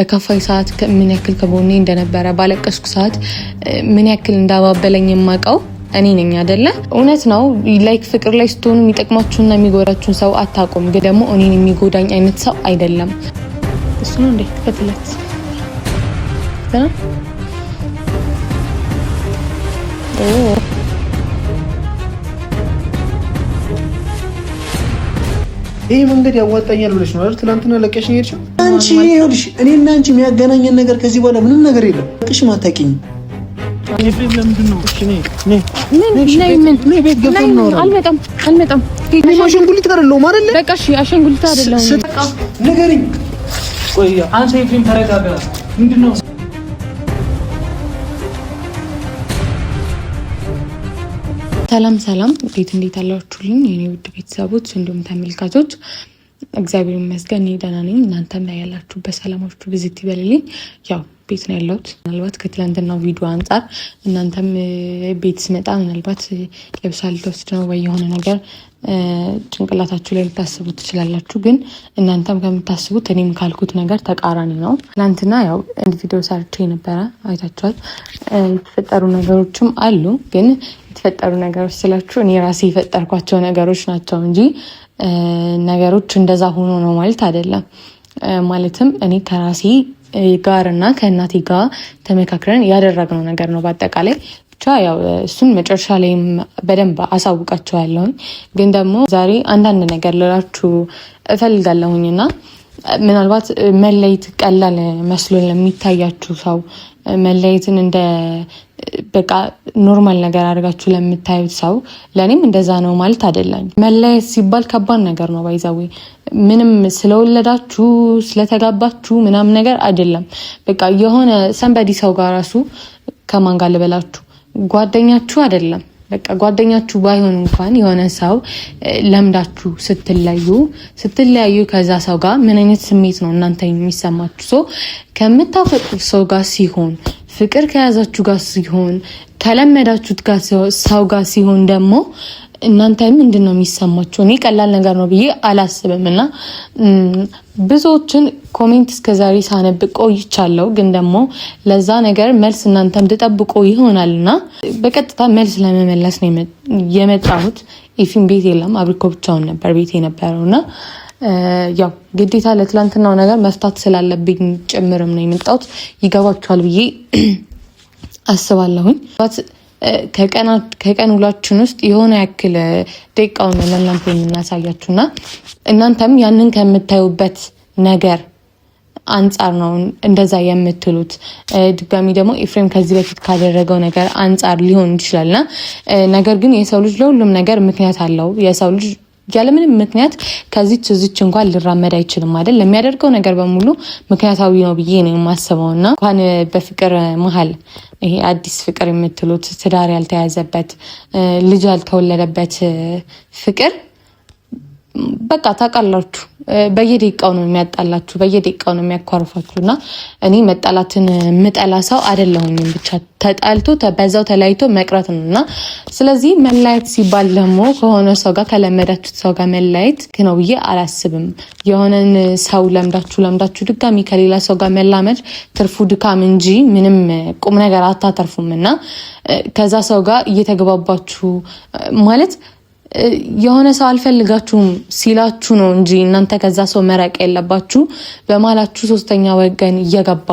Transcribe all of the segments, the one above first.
በከፋይ ሰዓት ምን ያክል ከጎኔ እንደነበረ ባለቀስኩ ሰዓት ምን ያክል እንዳባበለኝ የማውቀው እኔ ነኝ አይደለ? እውነት ነው ላይክ ፍቅር ላይ ስትሆኑ የሚጠቅማችሁና የሚጎዳችሁን ሰው አታውቁም። ግን ደግሞ እኔን የሚጎዳኝ አይነት ሰው አይደለም። እሱ ነው እንዴ ከተለት ይሄ መንገድ ያዋጣኛል ብለሽ ነው አይደል? ትናንትና ለቀሽኝ ሄድሽ። አንቺ ይኸውልሽ፣ እኔና አንቺ የሚያገናኘን ነገር ከዚህ በኋላ ምንም ነገር የለም። ለቀሽ ማታቂኝ ኤፍሬም ለምንድን ነው? እሺ ነይ ቤት ገብተን ነው። አልመጣም። አሻንጉሊት አይደለሁም አይደል? በቃ እሺ፣ አሻንጉሊት አይደለሁም። በቃ ንገሪኝ። ቆይ አንተ ኤፍሬም ተረጋጋ። ምንድን ነው? ሰላም እንዴት አላችሁልኝ የኔ ውድ ቤተሰቦች እንዲሁም ተመልካቾች? እግዚአብሔር ይመስገን እኔ ደህና ነኝ። እናንተም ላይ ያላችሁበት ሰላማችሁ ብዝት ይበልልኝ። ያው ቤት ነው ያለሁት። ምናልባት ከትላንትናው ቪዲዮ አንጻር እናንተም ቤት ስመጣ ምናልባት ልብስ ልትወስድ ነው ወይ የሆነ ነገር ጭንቅላታችሁ ላይ ልታስቡ ትችላላችሁ። ግን እናንተም ከምታስቡት እኔም ካልኩት ነገር ተቃራኒ ነው። ትናንትና ያው አንድ ቪዲዮ ሰርቼ ነበረ፣ አይታችኋል። የተፈጠሩ ነገሮችም አሉ። ግን የተፈጠሩ ነገሮች ስላችሁ እኔ ራሴ የፈጠርኳቸው ነገሮች ናቸው እንጂ ነገሮች እንደዛ ሆኖ ነው ማለት አይደለም። ማለትም እኔ ከራሴ ጋር እና ከእናቴ ጋር ተመካክረን ያደረግነው ነገር ነው በአጠቃላይ። ብቻ ያው እሱን መጨረሻ ላይም በደንብ አሳውቃቸዋለሁኝ። ግን ደግሞ ዛሬ አንዳንድ ነገር ልላችሁ እፈልጋለሁኝና ምናልባት መለየት ቀላል መስሎ ለሚታያችሁ ሰው መለየትን እንደ በቃ ኖርማል ነገር አድርጋችሁ ለምታዩት ሰው ለኔም እንደዛ ነው ማለት አይደለም። መለየት ሲባል ከባድ ነገር ነው። ባይዛው ምንም ስለወለዳችሁ ስለተጋባችሁ ምናምን ነገር አይደለም። በቃ የሆነ ሰንበዲ ሰው ጋር ራሱ ከማን ጋር ልበላችሁ ጓደኛችሁ አይደለም። በቃ ጓደኛችሁ ባይሆን እንኳን የሆነ ሰው ለምዳችሁ ስትለያዩ ከዛ ሰው ጋር ምን አይነት ስሜት ነው እናንተ የሚሰማችሁ? ሰው ከምታፈቅሩት ሰው ጋር ሲሆን ፍቅር ከያዛችሁ ጋር ሲሆን ከለመዳችሁት ጋር ሰው ጋር ሲሆን ደግሞ እናንተ ምንድን ነው የሚሰማችሁ? እኔ ቀላል ነገር ነው ብዬ አላስብም። እና ብዙዎችን ኮሜንት እስከዛሬ ሳነብ ቆይቻለሁ። ግን ደግሞ ለዛ ነገር መልስ እናንተም ትጠብቁ ይሆናልና በቀጥታ መልስ ለመመለስ ነው የመጣሁት። ኢፊን ቤት የለም፣ አብሪኮ ብቻውን ነበር ቤት የነበረውና ያው ግዴታ ለትላንትናው ነገር መፍታት ስላለብኝ ጭምርም ነው የመጣሁት። ይገባችኋል ብዬ አስባለሁኝ። ከቀን ውላችን ውስጥ የሆነ ያክል ደቂቃውን ለእናንተ የምናሳያችሁና እናንተም ያንን ከምታዩበት ነገር አንጻር ነው እንደዛ የምትሉት። ድጋሚ ደግሞ ኤፍሬም ከዚህ በፊት ካደረገው ነገር አንጻር ሊሆን ይችላልና ነገር ግን የሰው ልጅ ለሁሉም ነገር ምክንያት አለው። የሰው ልጅ ያለምንም ምክንያት ከዚች እንኳን ሊራመድ አይችልም አይደል? ለሚያደርገው ነገር በሙሉ ምክንያታዊ ነው ብዬ ነው የማስበውና እንኳን በፍቅር መሀል ይሄ አዲስ ፍቅር የምትሉት ትዳር ያልተያዘበት ልጅ ያልተወለደበት ፍቅር በቃ ታውቃላችሁ በየደቂቃው ነው የሚያጣላችሁ፣ በየደቂቃው ነው የሚያኳርፋችሁና እኔ መጣላትን ምጠላ ሰው አይደለሁኝም። ብቻ ተጣልቶ በዛው ተለያይቶ መቅረት ነውና ስለዚህ መለያየት ሲባል ደግሞ ከሆነ ሰው ጋር ከለመዳችሁት ሰው ጋር መለያየት ነው ብዬ አላስብም። የሆነን ሰው ለምዳችሁ ድጋሚ ከሌላ ሰው ጋር መላመድ ትርፉ ድካም እንጂ ምንም ቁም ነገር አታተርፉምና ከዛ ሰው ጋር እየተገባባችሁ ማለት የሆነ ሰው አልፈልጋችሁም ሲላችሁ ነው እንጂ እናንተ ከዛ ሰው መራቅ የለባችሁ። በማላችሁ ሶስተኛ ወገን እየገባ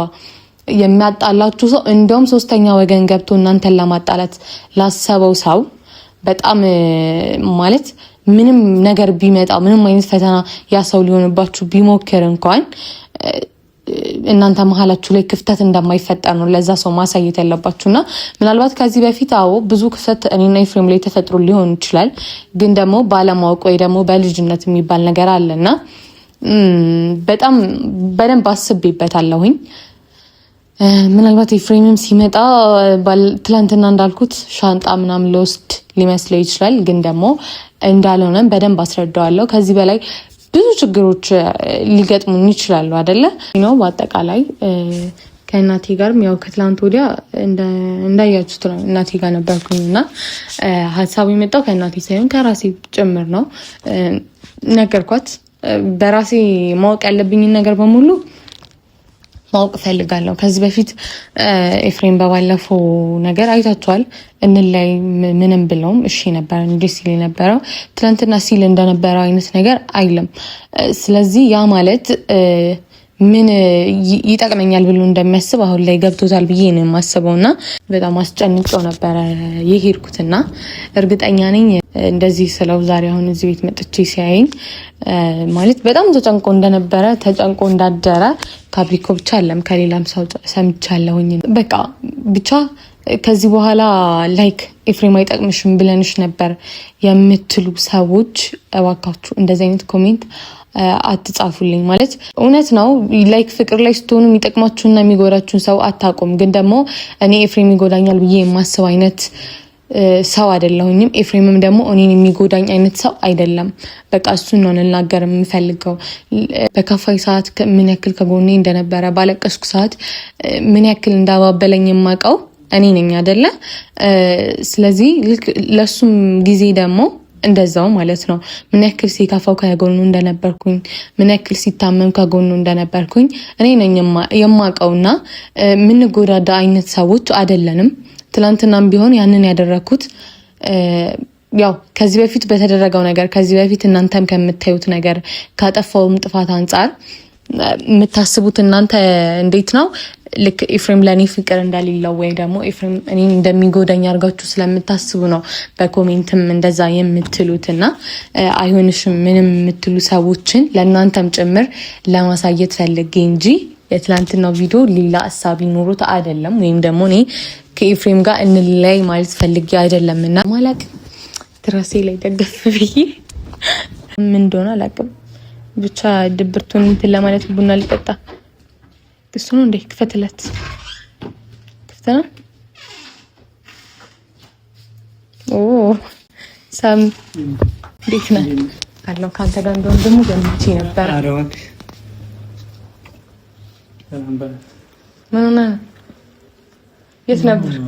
የሚያጣላችሁ ሰው እንደውም ሶስተኛ ወገን ገብቶ እናንተን ለማጣላት ላሰበው ሰው በጣም ማለት ምንም ነገር ቢመጣ ምንም አይነት ፈተና ያ ሰው ሊሆንባችሁ ቢሞክር እንኳን እናንተ መሀላችሁ ላይ ክፍተት እንደማይፈጠር ነው ለዛ ሰው ማሳየት ያለባችሁና ምናልባት ከዚህ በፊት ብዙ ክፍተት እኔና ኤፍሬም ላይ ተፈጥሮ ሊሆን ይችላል። ግን ደግሞ ባለማወቅ ወይ ደግሞ በልጅነት የሚባል ነገር አለና በጣም በደንብ አስቤበታለሁኝ። ምናልባት ኤፍሬምም ሲመጣ ትላንትና እንዳልኩት ሻንጣ ምናምን ለውስድ ሊመስለው ይችላል። ግን ደግሞ እንዳልሆነም በደንብ አስረዳዋለሁ። ከዚህ በላይ ብዙ ችግሮች ሊገጥሙን ይችላሉ አይደለ ነው። በአጠቃላይ ከእናቴ ጋርም ያው ከትላንት ወዲያ እንዳያችሁት ነው እናቴ ጋር ነበርኩኝና ሀሳቡ የመጣው ከእናቴ ሳይሆን ከራሴ ጭምር ነው። ነገርኳት። በራሴ ማወቅ ያለብኝን ነገር በሙሉ ማወቅ ፈልጋለሁ። ከዚህ በፊት ኤፍሬም በባለፈው ነገር አይታችኋል። እንላይ ምንም ብለውም እሺ ነበር እንዴ ሲል ነበረው። ትናንትና ሲል እንደነበረው አይነት ነገር አይልም። ስለዚህ ያ ማለት ምን ይጠቅመኛል ብሎ እንደሚያስብ አሁን ላይ ገብቶታል ብዬ ነው የማስበውና በጣም አስጨንቀው ነበረ የሄድኩትና እርግጠኛ ነኝ እንደዚህ ስለው ዛሬ አሁን እዚህ ቤት መጥቼ ሲያየኝ ማለት በጣም ተጨንቆ እንደነበረ ተጨንቆ እንዳደረ ከአብሪኮ ብቻ አለም ከሌላም ሰው ሰምቻለሁኝ። በቃ ብቻ ከዚህ በኋላ ላይክ ኤፍሬም አይጠቅምሽም ብለንሽ ነበር የምትሉ ሰዎች እባካችሁ እንደዚህ አይነት ኮሜንት አትጻፉልኝ። ማለት እውነት ነው ላይክ ፍቅር ላይ ስትሆኑ የሚጠቅማችሁና የሚጎዳችሁን ሰው አታውቁም። ግን ደግሞ እኔ ኤፍሬም ይጎዳኛል ብዬ የማስብ አይነት ሰው አይደለሁኝም። ኤፍሬምም ደግሞ እኔን የሚጎዳኝ አይነት ሰው አይደለም። በቃ እሱን ነው ልናገር የምፈልገው። በከፋይ ሰዓት ምን ያክል ከጎኔ እንደነበረ፣ ባለቀስኩ ሰዓት ምን ያክል እንዳባበለኝ የማውቀው እኔ ነኝ አይደለ? ስለዚህ ለሱም ጊዜ ደግሞ እንደዛው ማለት ነው። ምን ያክል ሲከፋው ከጎኑ እንደነበርኩኝ፣ ምን ያክል ሲታመም ከጎኑ እንደነበርኩኝ እኔ ነኝ የማውቀውና ምን ጎዳዳ አይነት ሰዎች አይደለንም። ትላንትናም ቢሆን ያንን ያደረኩት ያው ከዚህ በፊት በተደረገው ነገር ከዚህ በፊት እናንተም ከምታዩት ነገር ካጠፋውም ጥፋት አንጻር የምታስቡት እናንተ እንዴት ነው ልክ ኤፍሬም ለኔ ፍቅር እንደሌለው ወይ ደግሞ ኤፍሬም እኔን እንደሚጎዳኝ አድርጋችሁ ስለምታስቡ ነው በኮሜንትም እንደዛ የምትሉትና አይሆንሽም ምንም የምትሉ ሰዎችን ለእናንተም ጭምር ለማሳየት ፈልጌ እንጂ የትላንትናው ቪዲዮ ሌላ ሀሳብ ኖሮት አይደለም። ወይም ደግሞ እኔ ከኤፍሬም ጋር እንለያይ ማለት ፈልጌ አይደለምና ማላቅ ትራሴ ላይ ደገፍ ብዬ ምን እንደሆነ አላውቅም። ብቻ ድብርቱን እንትን ለማለት ቡና ልጠጣ እሱ ነው እንዴ? ክፈትለት። ክፍተና ሳም እንዴት ነህ? አለው ካንተ ጋር እንደሆነ ደግሞ ገምቼ ነበር። ምን ሆነ? የት ነበርክ?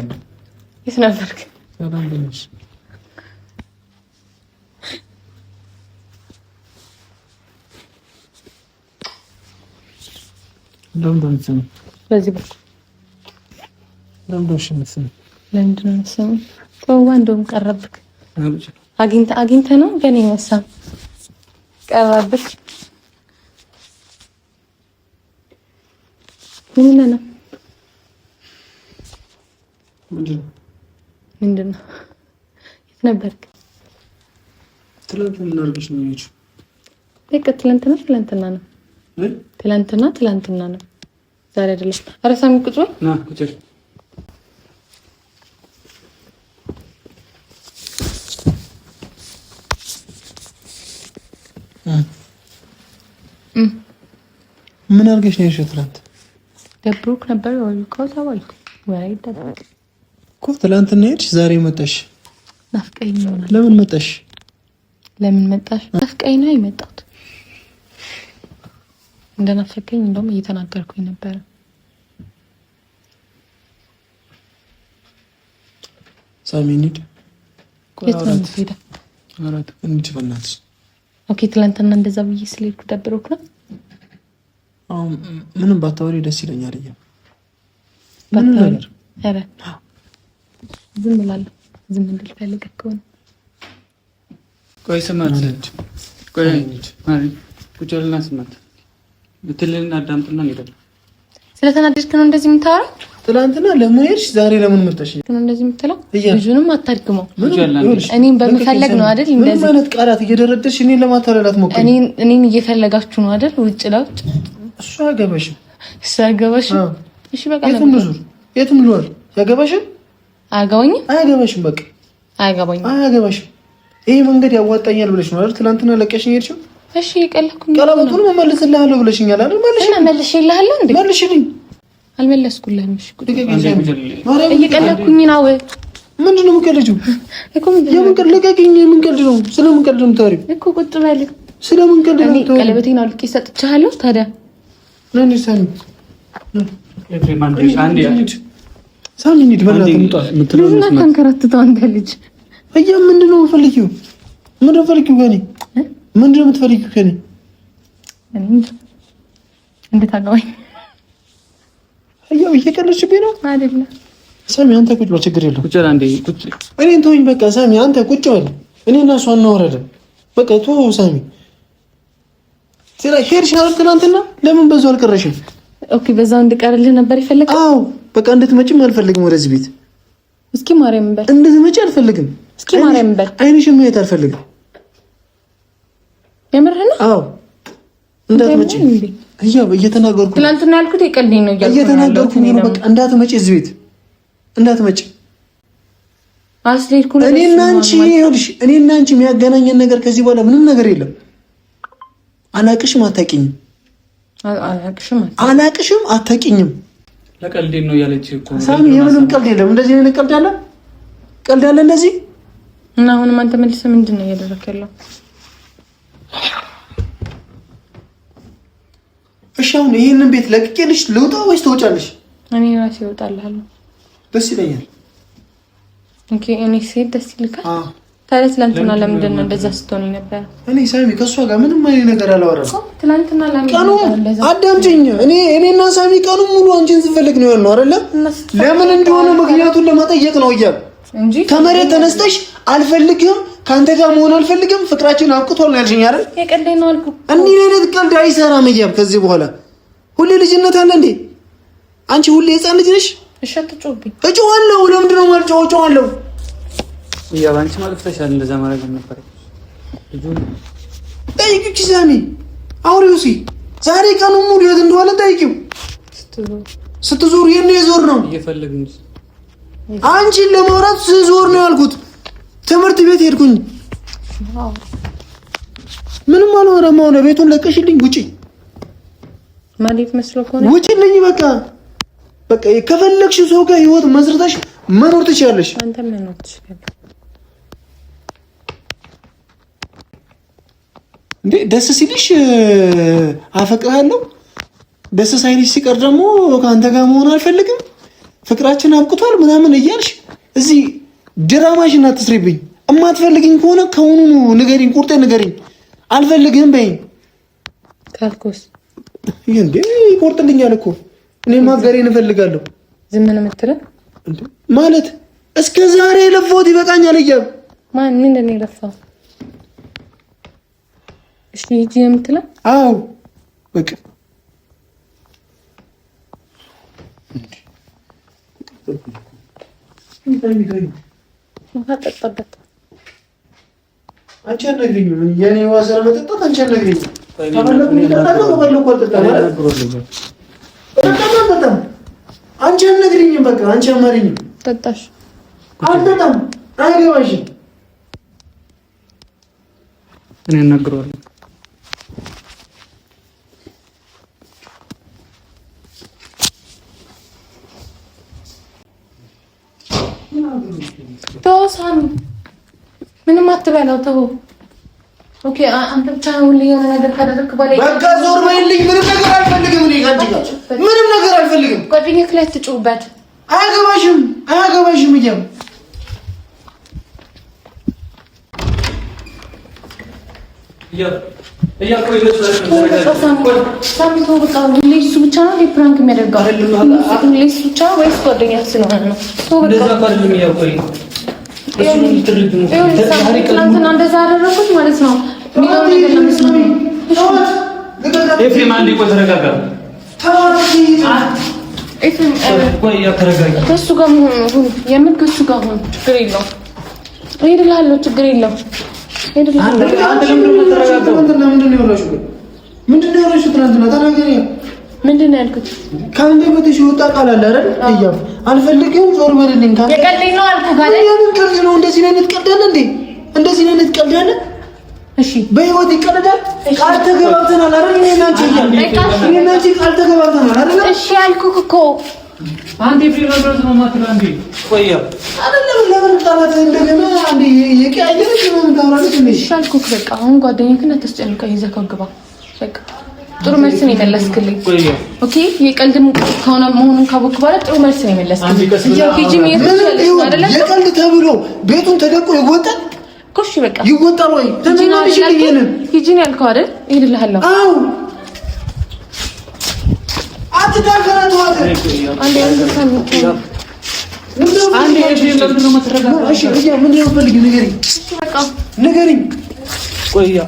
የት ነበርክ? በዚህ በኩል ለምንድን ነው የምትስመው? እንደውም ቀረብክ። አግኝተህ ነው ገና ይመሳም ቀረብክ። ምን ነው ምንድን ነው? የት ነበርክ? ትላንትና አድርገሽ ነው የሄድሽው? በቃ ትላንትና ነው ትላንትና ነው ዛሬ አይደለም። ኧረ ሳሚ ቁጭ በል ና ቁጭ በል። ምን አድርገሽ ነው የሄድሽው? ትላንት ደብሮክ ነበር ወይ ተባልኩ ወይ አይደለም እኮ ትላንትና ሄድሽ ዛሬ መጣሽ። ናፍቀኝ ነው። ለምን መጣሽ? ናፍቀኝ ነው የመጣሁት። እንደናፈቀኝ እንደውም እየተናገርኩኝ ነበር። ሳሚኒድ የት ሄደ? አራት እንዴ በእናትሽ። ኦኬ ትላንትና እንደዛ ብዬ ስለሄድኩ ደብሮክ ነው? ምንም ባታወሪ ደስ ይለኛል። ባታወሪ ኧረ ዝም እላለሁ። ዝም እንድል ፈልገህ ከሆነ ቆይ ስማት። ቆይ ማለት ቁጭ ብለና ስማት ብትልና አዳምጥና እንሄዳለን። ስለተናደድክ ነው እንደዚህ የምታወራው? ትላንትና ለምን ሄድሽ? ዛሬ ለምን መጣሽ? ነው እንደዚህ የምትለው? ልጁንም አታድግመው። እኔም በመፈለግ ነው አይደል? እንደዚህ ምን አይነት ቃላት እየደረደርሽ እኔን ለማታለላት ሞክሪ። እኔን እየፈለጋችሁ ነው አይደል? ውጭ ለውጭ እሱ አያገባሽም። እሺ በቃ የትም ልወር ያገባሽም? አያገባኝም። በቃ አያገባሽም። ይሄ መንገድ ያዋጣኛል ብለሽ ነው አይደል ትላንትና ለቀሽኝ ሄድሽው? እሺ ቀለኩኝ። ቀለበቱን መመልስልሃለሁ ብለሽኛል አይደል? መልሽልሃለሁ እንዴ? መልሽልኝ። አልመለስኩልህም። እሺ እየቀለኩኝ ነው። ምንድን ነው የምትቀልጂው? ለቀቂኝ። የምን ቀልድ ነው? ስለምን ቀልድ ነው የምታወሪው? እኮ ቁጭ በል። ስለምን ቀልድ ነው የምታወሪው? ቀለበቴን አውልቄ ሰጥቼሃለሁ። ታዲያ ሳሚ እንሂድ በእናትህ። ምንድን ነው የምታንከራትተው አንተ ልጅ? ምንድን ነው የምትፈልጊው? ምንድን ነው የምትፈልጊው ከእኔ? ምንድን ነው የምትፈልጊው ከእኔ? እንድታገባኝ አያው እየቀለድሽብኝ ነው አይደለም? ሳሚ አንተ ቁጭ በል ችግር የለውም። ቁጭ በል አንዴ ቁጭ እኔን ተወኝ በቃ ሳሚ አንተ ቁጭ በል። እኔ እና እሷ እናወራለን በቃ ተወው ሳሚ። ሄድሽ አይደል ትናንትና? ለምን በዛው አልቀረሽም? ኦኬ በዛው እንድቀርልህ ነበር ይፈልግ? አዎ በቃ እንድትመጪም አልፈልግም ወደዚህ ቤት። እስኪ ማርያም በል እንድትመጪ አልፈልግም። እስኪ ማርያም በል አይንሽም ማየት አልፈልግም። የምርህ ነው? አዎ እንዳትመጪ እየተናገርኩ ትናንትና ያልኩት የቀልዴን ነው እየተናገርኩ ነው። በቃ እንዳትመጪ እዚህ ቤት እንዳትመጪ። አስሌልኩ እኔና አንቺ ይኸውልሽ እኔና አንቺ የሚያገናኘን ነገር ከዚህ በኋላ ምንም ነገር የለም። አላቅሽም አታውቂኝም። አላቅሽም አታውቂኝም። ለቀልዴን ነው ያለች እኮ ሳሚ። የምንም ቀልድ የለም። እንደዚህ አይነት ቀልድ አለ? ቀልድ አለ እንደዚህ? እና አሁንም አንተ መልሰህ ምንድን ነው እያደረክ ያለው? እሺ አሁን ይሄንን ቤት ለቅቄልሽ ልውጣ ወይስ ትወጫለሽ? እኔ ራሴ እወጣልሃለሁ። ደስ ይለኛል። ኦኬ እኔ ሴት ደስ ይልካል? አዎ። ታዲያ ትናንትና ለምንድን ነው እንደዛ ስትሆኝ ነበር? እኔ ሳሚ ከሷ ጋር ምንም አይነት ነገር አላወራም። ትናንትና ለምንድን ነው እንደዛ? አዳምጪኝ። እኔና ሳሚ ቀኑ ሙሉ አንቺን ስፈልግ ነው ያልነው አይደለ? ለምን እንደሆነ ምክንያቱን ለማጠየቅ ነው እያል እንጂ ከመሬት ተነስተሽ አልፈልግም ካንተ ጋር መሆን አልፈልግም ፍቅራችን አብቅቷል ነው ያልሽኝ አይደል? የቀልዴ ነው አልኩ። እንዲህ አይነት ቀልድ አይሰራም እያል ከዚህ በኋላ ሁሌ ልጅነት አለ እንዴ? አንቺ ሁሌ ህፃን ልጅ ነሽ። እሺ አትጮህብኝ። እጮሃለሁ። ለምንድን ነው የማልጮኸው? እጮሃለሁ። ያው አንቺ ማለት ተሻለ እንደዛ ማለት ነበር። ልጁ ጠይቂው ሳሚ አውሪውሲ ዛሬ ቀኑ ሙሉ የት እንደሆነ ጠይቂው። ስትዞር የት ነው የዞር ነው? እየፈለግን አንቺን ለማውራት ስዞር ነው ያልኩት። ትምህርት ቤት ሄድኩኝ። ምንም አልሆነም። አሁን ቤቱን ለቀሽልኝ ውጪ ማለት መስሎ ከሆነ ውጪልኝ። በቃ ከፈለግሽው ሰው ጋር ህይወት መስርተሽ መኖር ትችያለሽ። አንተ መኖር ትችያለሽ እንዴ? ደስ ሲልሽ አፈቅርሃለሁ፣ ደስ ሳይልሽ ሲቀር ደግሞ ከአንተ ጋር መሆን አልፈልግም፣ ፍቅራችን አብቅቷል ምናምን እያልሽ እዚህ ድራማሽን አትስሪብኝ። እማትፈልግኝ ከሆነ ከሆኑ ንገሪኝ፣ ቁርጤን ንገሪኝ። አልፈልግህም በይኝ ካልኩስ እንዴ ይቆርጥልኛል እኮ እኔ ማገሬን እፈልጋለሁ። ዝም ነው የምትለው ማለት እስከ ዛሬ የለፋሁት ይበቃኛል እያሉ ማን ምን እንደኔ ለፋው? እሺ ሂጂ የምትለው? አዎ በቃ ጠጣበት። አንቺ አትነግሪኝም። የኔ ዋሰረ መጠጣት አንቺ አትነግሪኝም። አንቺ አትነግሪኝም። በቃ አንቺ አማሪኝም ጠጣሽ አልጠጣም። አይገባሽም። እኔ እናግረዋለሁ። ተው ሳሚ፣ ምንም አትበላው። ተው ኦኬ። አንተ ብቻ ሁሌ የሆነ ነገር ካደረግክ በኋላ በቃ ዞር በይልኝ። ምንም ነገር አልፈልግም። እኔ ካንቺ ጋር ምንም ነገር አልፈልግም። ጓደኛዬ ላይ ትጩህበት። አያገባሽም እያሉ ሳሚ ተው በቃ። ሁሌ እሱ ብቻ ነው ፕራንክ የሚያደርገው? ሁሌ እሱ ብቻ ወይስ ጓደኛ ስለሆነ ነው? ተው በቃ። ትናንትና እንደዛ አደረኩት ማለት ነው የሚለው ነገር ለመስማት ነው። ኤፍሬም አንዴ ቆይ ተረጋጋ። ከእሱ ጋር ሁን፣ የምር ከእሱ ጋር ሁን። ችግር የለውም። እሄድልሃለሁ። ችግር የለውም። ምንድን ነው ያልሽው? ትናንትና ተናገሪ። ምንድን ነው ያልኩት? ከአንዴ በተሽ ወጣ ቃል አለ አይደል? እያም አልፈልግም፣ ዞር በልልኝ። የቀልዴን ነው አልኩህ ጋር የምን ቀልድ ነው? እንደዚህ አይነት ቀልድ አለ እንዴ? እንደዚህ አይነት ቀልድ አለ? እሺ በህይወት ይቀልዳል? ቃል ተገባብተናል አይደል? እኔና አንቺ ቃል ተገባብተናል አይደል? እሺ አልኩህ እኮ አንዴ ፍሪላንስ ነው ማለት አንዴ ቆያ አይደለም። ለምን ቃላት እንደገና አንዴ የቀያየረች ነው ታውራለች እንዴ? እሺ አልኩህ በቃ። አሁን ጓደኛዬን አታስጨንቀኝ። ይዘህ ግባ በቃ። ጥሩ መልስ ነው የመለስክልኝ። ኦኬ የቀልድም ከሆነ መሆኑን ካወቅክ በኋላ ጥሩ መልስ ነው የመለስክልኝ። የቀልድ ተብሎ ቤቱን ተደቆ ይወጣል እኮ። እሺ በቃ ይወጣል ወይ ተናናሽ ይሄንን ሂጂ ነው ያልከው አይደል? እሄድልሃለሁ። አዎ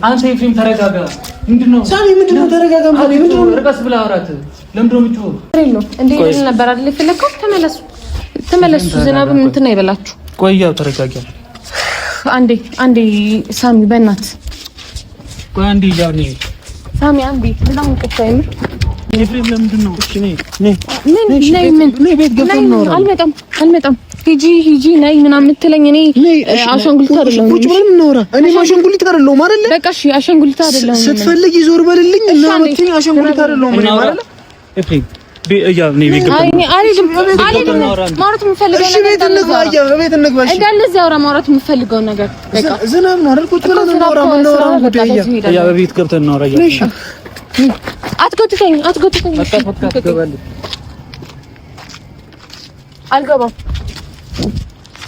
አንተ ኤፍሬም ተረጋጋ። ምንድነው ሳሚ? ምንድነው ተረጋጋ ማለት ምንድነው? ርቀስ ብላ አውራት። ለምንድነው የምትጮህ? እንዴ ይል ነበር አይደል? ፍለከው ተመለሱ። ዝናብም እንትን አይበላችሁ። ቆያው ተረጋጋ። አንዴ ሳሚ በእናት ቆይ አንዴ ያው ነኝ ሳሚ አንዴ በጣም ቆጣኝ። ኤፍሬም ለምንድነው? እሺ ነይ ቤት ገብተን ነው። አልመጣም ሂጂ ነይ ምናምን የምትለኝ እኔ አሻንጉሊት አይደለሁም። ቁጭ ብለን እናውራ። እኔ አሻንጉሊት አይደለሁም አይደለ? በቃ እሺ አሻንጉሊት አይደለሁም። ስትፈልጊ ዞር በልልኝ እና መጥተኝ አሻንጉሊት አይደለሁም እኔ ማለት ነው። ኤፍሬም ያው ነይ ቤት ገብተን አልሄድም። ማውራት የምፈልገው ነገር ቤት እንግባ። እንዳለዚህ አውራ ማውራት የምፈልገው ነገር በቃ ዝናብ ነው አይደል? ቁጭ ብለን እናውራ። ምናወራው ጉዳይ ያ በቤት ገብተን እናውራ። እሺ አትጎትተኝ። አልገባም።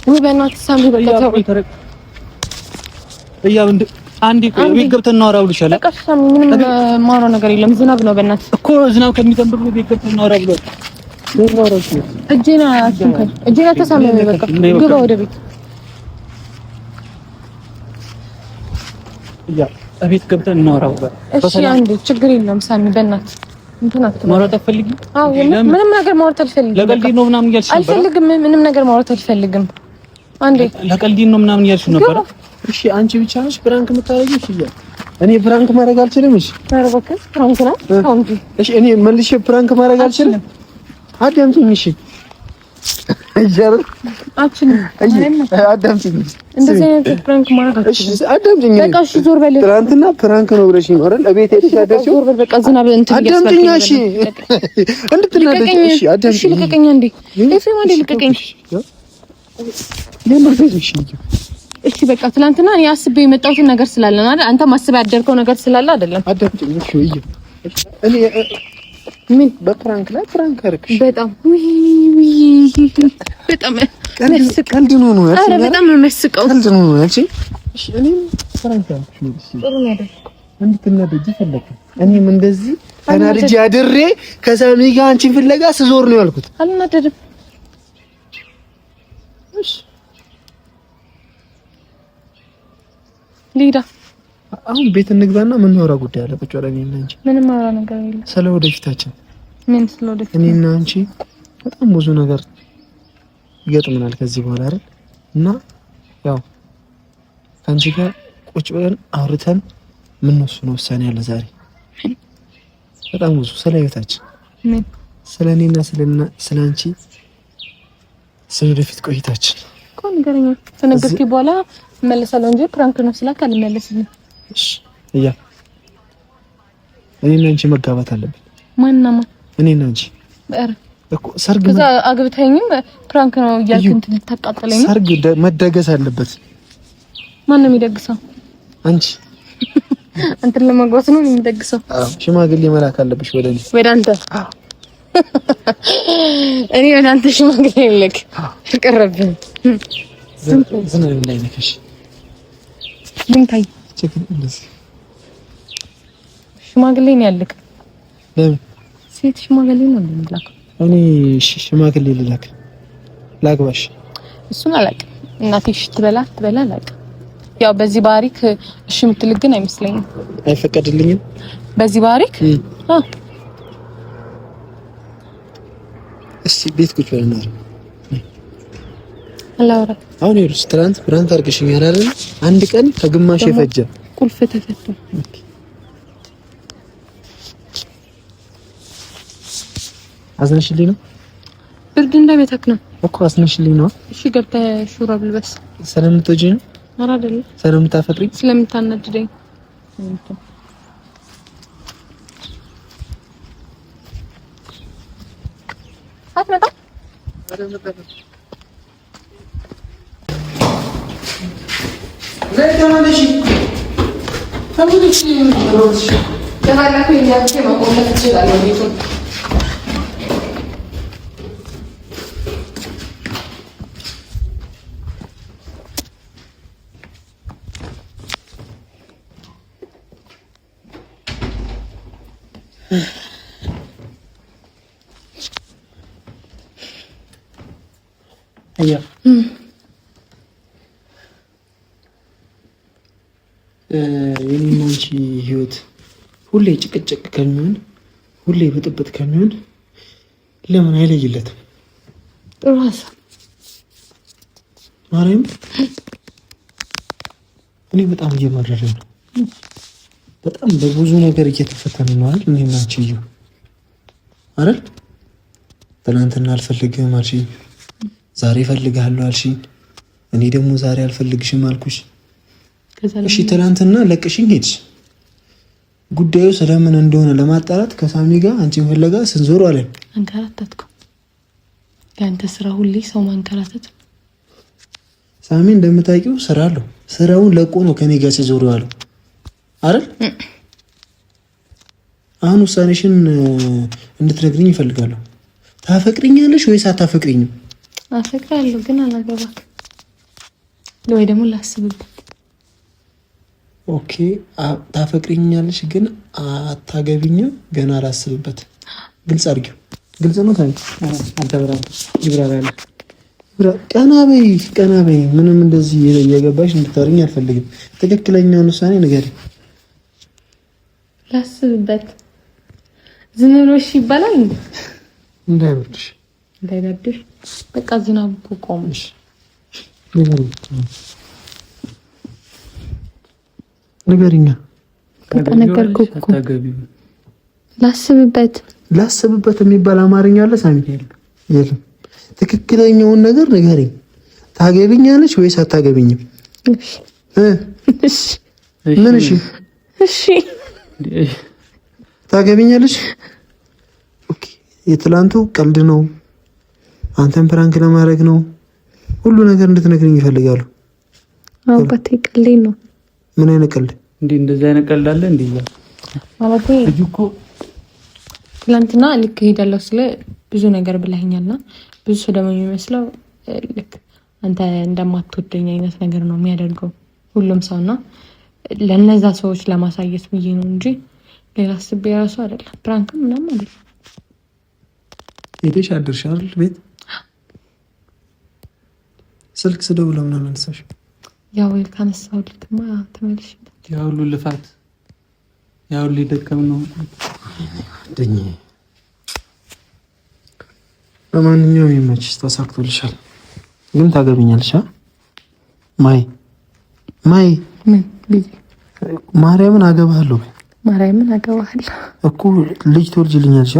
ወይ በእናትህ ሳሚ በቃ ተው። አንዴ ቤት ገብተን እናወራ ብሎሻል። በቃ ሳሚ ምንም የማወራው ነገር የለም። ዝናብ ነው በእናትህ እኮ ዝናብ ከሚዘንብ ቤት ገብተን እናወራ ብሎ እጄን አታሳምመኝ። በቃ ግባ ወደ ቤት። ቤት ገብተን እናወራ ብሎ እሺ አንዴ ችግር የለም ሳሚ በእናትህ ማውራት አትፈልጊም? አዎ ምንም ነገር ማውራት አልፈልግም። ለቀልድ ነው ምናምን እያልሽ ነበር። አልፈልግም፣ ምንም ነገር ማውራት አልፈልግም። አንዴ ለቀልድ ነው ምናምን እያልሽ ነበር። እሺ አንቺ ብቻ ነሽ ፕራንክ የምታደርጊው? እሺ እኔ ፕራንክ ማድረግ አልችልም። እሺ ኧረ እባክህ ፕራንክ ነው። እሺ እኔ መልሼ ፕራንክ ማድረግ አልችልም። አዳምጪኝ። እሺ አይጀር አትችልም። አዳምጪኝ። እንደዚህ አይነት ፕራንክ ማድረግ አትችልም። እሺ አዳምጪኝ። በቃ እሺ ዞር በል። ትናንትና ፕራንክ ነው ብለሽኝ ነው አይደል? እቤት ሄደሽ አደርሽው። ዞር በል በቃ ዝናብ እንትን አዳምጪኝ። እሺ እንድትናደጂ። እሺ አዳምጪኝ። እሺ ልቀቀኝ አንዴ። ኤፍሬም አንዴ ልቀቀኝ። እሺ በቃ ትናንትና እኔ አስቤ የመጣሁትን ነገር ስላለ ነው አይደል? አንተም አስበህ ያደርከው ነገር ስላለ አይደለም። አዳምጪኝ። እሺ እኔ ምን በፕራንክ ላይ ፕራንክ አደረግሽ? በጣም በጣም ቀልድ ነው ያልሽኝ? ኧረ በጣም ነው የሚያስቀው። ቀልድ ነው ያልሽኝ? እሺ እኔም ፕራንክ አደረግሽ። ጥሩ ነው አይደል? እንድትናደጂ ፈለኩ። እኔም እንደዚህ ተናድጄ አድሬ ከሳሚ ጋር አንቺን ፍለጋ ስዞር ነው ያልኩት። አልናደድም። እሺ ሊዳ አሁን ቤት እንግባና ምን ወራ ጉዳይ አለ? ቁጭ ብለን እኔና አንቺ ምንም ወራ ነገር የለም። ስለ ወደፊታችን ምን ስለ ወደፊት እኔና አንቺ በጣም ብዙ ነገር ይገጥመናል ከዚህ በኋላ አይደል? እና ያው ከአንቺ ጋር ቁጭ ብለን አውርተን ምን ነው ውሳኔ ያለ ዛሬ በጣም ብዙ ስለ ህይወታችን ምን ስለ እኔና ስለ አንቺ ስለ ወደፊት ቆይታችን እኮ ንገረኝ። ከነገርኩኝ በኋላ እመለሳለሁ እንጂ ፕራንክ ነው ስላልክ አልመለስልኝም። እሺ እኔና አንቺ መጋባት አለብን። ማንና ማን? እኔና አንቺ እኮ ሰርግ ከዛ አግብተኸኝም ፕራንክ ነው እያልክ እንትን ልታቃጥለኝ ነው። ሰርግ መደገስ አለበት። ማን ነው የሚደግሰው? አንቺ አንተን ለማግባት ነው የሚደግሰው? አዎ ሽማግሌ መላክ አለብሽ ወደ አንተ። እኔ ወደ አንተ ሽማግሌ ልክ ቀረብኝ። ዝናብ ላይ ነሽ ልንታይ ሽማግሌ ነው ያልክ? ለምን ሴት ሽማግሌ ነው እንደምላክ? እኔ ሽማግሌ ልላክ ላግባሽ? እሱን አላውቅም። እናቴ እሺ ትበላ አላውቅም። ያው በዚህ ባሪክ እሺ የምትልክ ግን አይመስለኝም። አይፈቀድልኝም በዚህ ባሪክ። እስቲ ቤት ቁጭ ብለን አላወራ። አሁን ይኸውልሽ ትናንት ፕራንክ አድርገሽኛል አይደል? አንድ ቀን ከግማሽ የፈጀ ቁልፍ ተፈቶ አዝነሽልኝ ነው? ብርድ እንዳይመታክ ነው እኮ አዝነሽልኝ ነው። እሺ ገብተህ ሹራብ ልበስ። ስለምትወጂኝ ነው? ኧረ አይደለም። ስለምታፈቅሪኝ? ስለምታናድደኝ። አትመጣም? ተመለሽ መቆለፍ እችላለሁ ቤቱን። አያ የኔና አንቺ ህይወት ሁሌ ጭቅጭቅ ከሚሆን ሁሌ ብጥብጥ ከሚሆን ለምን አይለይለትም? ጥሩ ሀሳብ ማርያም። እኔ በጣም እየመረረኝ ነው። በጣም በብዙ ነገር እየተፈተነ ነው አይደል? እኔና አንቺ እዩ አይደል? ትናንትና አልፈልግህም አልሽኝ፣ ዛሬ እፈልግሃለሁ አልሽኝ። እኔ ደግሞ ዛሬ አልፈልግሽም አልኩሽ። እሺ ትናንትና ለቅሽኝ ሄድሽ። ጉዳዩ ስለምን እንደሆነ ለማጣራት ከሳሚ ጋር አንቺን ፍለጋ ስንዞር አለን። አንከራተትኩ። ያንተ ስራ ሁሌ ሰው ማንከራተት። ሳሚ እንደምታውቂው ስራ አለው። ስራውን ለቆ ነው ከኔ ጋር ሲዞር ያለው አይደል? አሁን ውሳኔሽን እንድትነግሪኝ እፈልጋለሁ። ታፈቅሪኛለሽ ወይስ አታፈቅሪኝም? አፈቅራለሁ ግን አላገባክ ወይ ደግሞ ላስብበት። ኦኬ ታፈቅሪኛለሽ ግን አታገቢኝም? ገና አላስብበት። ግልጽ አድርጊው። ግልጽ ነው ታዲያ። አንተ ይብራራል። ቀና በይ። ምንም እንደዚህ እየገባሽ እንድታወሪኝ አልፈልግም። ትክክለኛውን ውሳኔ ንገሪኝ። ላስብበት። ዝም ብሎሽ ይባላል እንዴ? እንዳይበርድሽ በቃ ዝናቡ እኮ ቆመሽ። ንገሪኛ። በቃ ነገርኩህ እኮ። ላስብበት የሚባል አማርኛ አለ ሳሚ? የለም። ትክክለኛውን ነገር ንገሪኝ። ታገቢኛለሽ ወይስ አታገቢኝም? እሺ። ምን እሺ? እሺ። ታገቢኛለሽ? ኦኬ። የትላንቱ ቀልድ ነው። አንተን ፕራንክ ለማድረግ ነው። ሁሉ ነገር እንድትነግሪኝ ይፈልጋሉ። አባቴ ቀልድ ነው። ምን አይነት ቀልድ? እንደዚህ አይነት ቀልድ አለ እንዴ? ማለት እኮ ትላንትና ልክ ሄዳለሁ ስለ ብዙ ነገር ብለኸኛልና ብዙ ሰው ደግሞ የሚመስለው ልክ አንተ እንደማትወደኝ አይነት ነገር ነው የሚያደርገው ሁሉም ሰውና ለነዛ ሰዎች ለማሳየት ብዬ ነው እንጂ ሌላ አስቤ ራሱ አይደለም። ፕራንክም ምናምን አይደለም። ሄደሽ አድርሻል ቤት ስልክ ስደውል ለምን አነሳሽ? ያው ካነሳው ልክማ ተመልሽ። ያው ሁሉ ልፋት ያው ሊደከም ነው ደኝ። በማንኛውም ይመችሽ፣ ተሳክቶልሻል። ግን ታገቢኛለሽ? ማይ ምን ቢዚ ማርያምን አገባለሁ እኮ ልጅ ትወልጂልኛለሽ?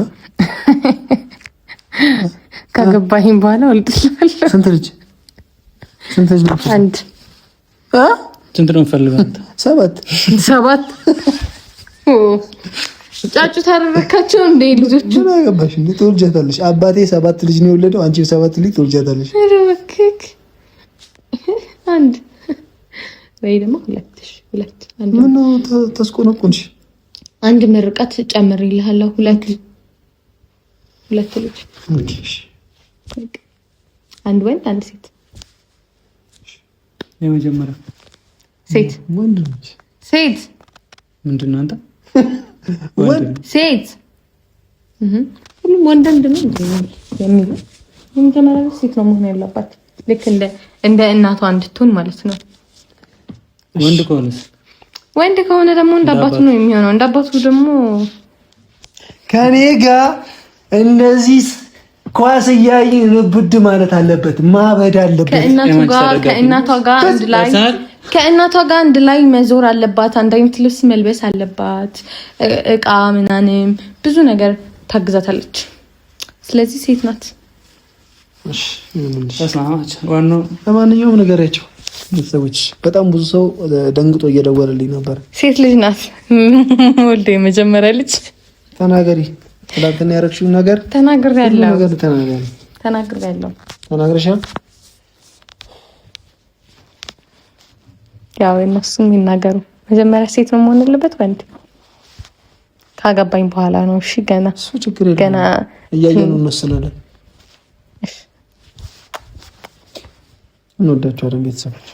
ካገባኝ በኋላ ወልድሻለሁ። ስንት ልጅ ነው? አንድ። ስንት ነው ፈልገው? 7 ጫጩ ታረካቸው እንደ ልጆቹ ምን አገባሽ? እንዴ ትወልጃታለሽ። አባቴ 7 ልጅ ነው የወለደው፣ አንቺ 7 ልጅ ትወልጃታለሽ። ረከክ አንድ ወይ ደግሞ ሁለት አንድ። ምን ነው ተስቆነቆንሽ? አንድ ምርቃት ጨምሬልሃለሁ። ሁለት ልጅ። አንድ ወንድ አንድ ሴት። የመጀመሪያ ሴት ወንድ ልጅ። ሴት ምንድን ነው አንተ? ወንድ ሴት ሁሉም ወንድ ነው የሚለው የመጀመሪያ ሴት ነው መሆን ያለባት። ልክ እንደ እናቷ እንድትሆን ማለት ነው። ወንድ ከሆነ ደግሞ እንዳባቱ ነው የሚሆነው። እንዳባቱ ደግሞ ከኔ ጋር እንደዚህ ኳስ እያየን ብድ ማለት አለበት፣ ማበድ አለበት። ከእናቷ ጋር አንድ ላይ መዞር አለባት። አንድ አይነት ልብስ መልበስ አለባት። እቃ ምናምን ብዙ ነገር ታግዛታለች። ስለዚህ ሴት ናት። ለማንኛውም ነገራቸው ሰዎች በጣም ብዙ ሰው ደንግጦ እየደወለልኝ ነበር። ሴት ልጅ ናት ወልደ የመጀመሪያ ልጅ። ተናገሪ። ትላንትና ያደረግሽውን ነገር ተናግሬያለሁ። ተናግረሻል። ያው እነሱም ይናገሩ። መጀመሪያ ሴት ነው መሆን ያለበት ወንድ ካገባኝ በኋላ ነው። እሺ ገና እሱ ችግር የለም። ገና እያየን እንወስናለን። እሺ እንወዳቸዋለን ቤተሰቦች።